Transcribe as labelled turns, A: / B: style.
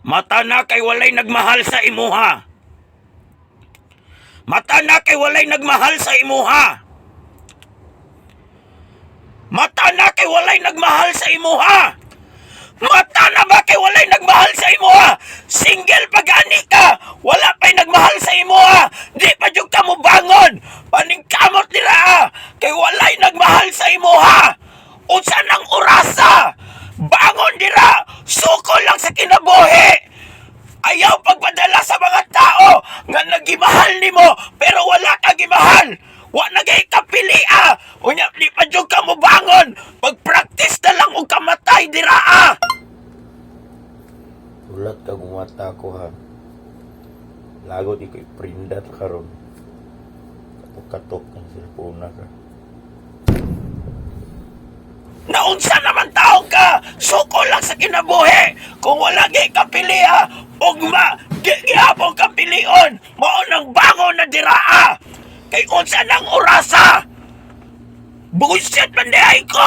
A: Mata na kay walay nagmahal sa imuha. Mata na kay walay nagmahal sa imuha. Mata na kay walay nagmahal sa imuha. Mata na ba kay walay nagmahal sa imuha? Single pa gani ka, wala pa'y nagmahal sa imuha. Di pa jud ka mo bangon. Paningkamot nila kay walay nagmahal sa imuha. Unsa nang orasa? Bangon dira, suko lang sa kinabuhi. Ayaw pagpadala sa mga tao nga nagimahal nimo pero wala ka gimahal. Wa nagay kapilia. Unya di pa jud ka mo bangon. Pag-practice na lang og kamatay dira.
B: Ulat ka gumata ko ha. Lagot iko'y prindat karon. Katok-katok ang cellphone ka.
A: Naunsa naman tao ka? Suko lang sa kinabuhi. Kung wala gay kapilia, ugma, di gihapon kapilion. Mao nang bangon na diraa. Kay unsa nang orasa? Bullshit man di ay ko!